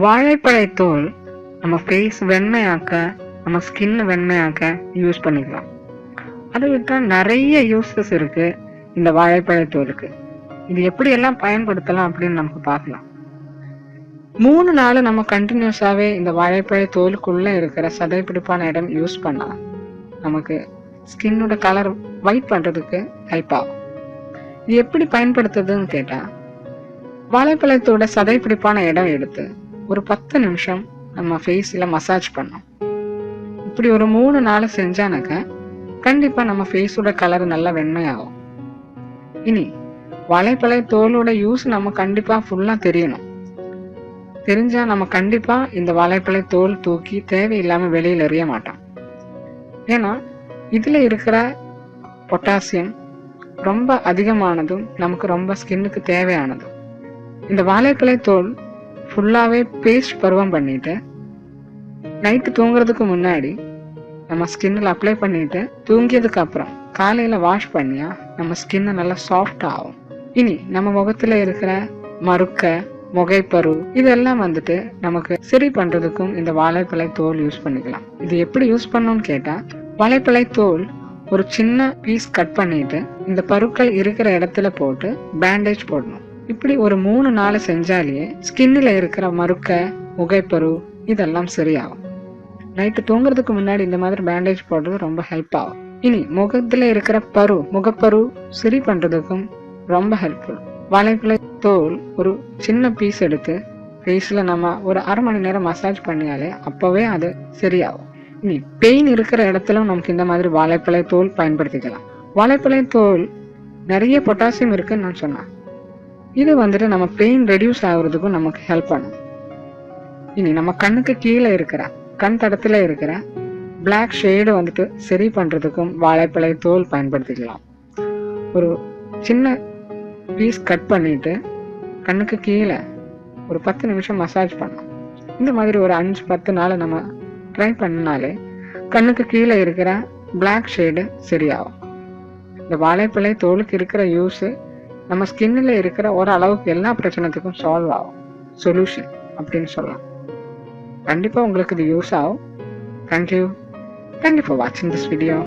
வாழைப்பழத்தோல் நம்ம ஃபேஸ் வெண்மையாக்க, நம்ம skin வெண்மையாக்க use பண்ணிக்கலாம். அதை விட்டா நிறைய யூசஸ் இருக்கு இந்த வாழைப்பழத்தோலுக்கு. இது எப்படி எல்லாம் பயன்படுத்தலாம் அப்படின்னு நமக்கு பார்க்கலாம். 3 நாள் நம்ம கண்டினியூஸாவே இந்த வாழைப்பழத்தோலுக்குள்ள இருக்கிற சதைப்பிடிப்பான இடம் யூஸ் பண்ணா நமக்கு ஸ்கின்னோட கலர் ஒயிட் பண்றதுக்கு ஹெல்ப் ஆகும். இது எப்படி பயன்படுத்துறதுன்னு கேட்டா, வாழைப்பழத்தோட சதைப்பிடிப்பான இடம் எடுத்து ஒரு 10 நிமிஷம் நம்ம ஃபேஸ்ல மசாஜ் பண்ணோம். இப்படி ஒரு 3 நாள் செஞ்சானாக்க கண்டிப்பா நம்ம ஃபேஸோட கலர் நல்லா வெண்மையாகும். இனி வாழைப்பழத்தோலோட யூஸ் நம்ம கண்டிப்பா ஃபுல்லா தெரியணும். தெரிஞ்சா நம்ம கண்டிப்பா இந்த வாழைப்பழத்தோல் தூக்கி தேவையில்லாம வெளியில எறிய மாட்டோம். ஏன்னா இதுல இருக்கிற பொட்டாசியம் ரொம்ப அதிகமானதும் நமக்கு ரொம்ப ஸ்கின்னுக்கு தேவையானதும். இந்த வாழைப்பழத்தோல் ஃபுல்லாவே பேஸ்ட் பருவம் பண்ணிட்டு நைட்டு தூங்குறதுக்கு முன்னாடி நம்ம ஸ்கின்னில் அப்ளை பண்ணிட்டு தூங்கியதுக்கு அப்புறம் காலையில வாஷ் பண்ணியா நம்ம ஸ்கின் நல்லா சாஃப்ட் ஆகும். இனி நம்ம முகத்துல இருக்கிற மறுக்க, முகைப்பரு இதெல்லாம் நமக்கு சரி பண்றதுக்கும் இந்த வாழைப்பழத்தோல் யூஸ் பண்ணிக்கலாம். இது எப்படி யூஸ் பண்ணணும்னு கேட்டா, வாழைப்பழத்தோல் ஒரு சின்ன பீஸ் கட் பண்ணிட்டு இந்த பருக்கள் இருக்கிற இடத்துல போட்டு பேண்டேஜ் போடணும். இப்படி ஒரு 3 நாள் செஞ்சாலேயே ஸ்கின்னில் இருக்கிற மறுக்க, முகைப்பரு இதெல்லாம் சரியாகும். நைட்டு தூங்குறதுக்கு முன்னாடி இந்த மாதிரி பேண்டேஜ் போடுறது ரொம்ப ஹெல்ப் ஆகும். இனி முகத்துல இருக்கிற முகப்பரு சரி பண்றதுக்கும் ரொம்ப ஹெல்ப்ஃபுல். வாழைப்பழத்தோல் ஒரு சின்ன பீஸ் எடுத்து ஃபேஸ்ல நம்ம ஒரு 1/2 மணி நேரம் மசாஜ் பண்ணியாலே அப்பவே அது சரியாகும். இனி பெயின் இருக்கிற இடத்துல நமக்கு இந்த மாதிரி வாழைப்பழத்தோல் பயன்படுத்திக்கலாம். வாழைப்பழத்தோல் நிறைய பொட்டாசியம் இருக்குன்னு நான் சொன்னேன். இது நம்ம பெயின் ரெடியூஸ் ஆகுறதுக்கும் நமக்கு ஹெல்ப் பண்ணும். இனி நம்ம கண்ணுக்கு கீழே இருக்கிற கண் தடத்துல இருக்கிற பிளாக் ஷேடு சரி பண்றதுக்கும் வாழைப்பழத்தோல் பயன்படுத்திக்கலாம். ஒரு சின்ன பீஸ் கட் பண்ணிட்டு கண்ணுக்கு கீழே ஒரு 10 நிமிஷம் மசாஜ் பண்ணலாம். இந்த மாதிரி ஒரு 5-10 நாள் நம்ம ட்ரை பண்ணினாலே கண்ணுக்கு கீழே இருக்கிற பிளாக் ஷேடு சரியாகும். இந்த வாழைப்பழத்தோலுக்கு இருக்கிற யூஸ் நம்ம ஸ்கின்ல இருக்கிற ஒரு அளவுக்கு எல்லா பிரச்சனைக்கும் சால்வ் ஆகும். சொல்யூஷன் அப்படின்னு சொல்லலாம். கண்டிப்பா உங்களுக்கு இது யூஸ் ஆகும். Thank you for watching this video.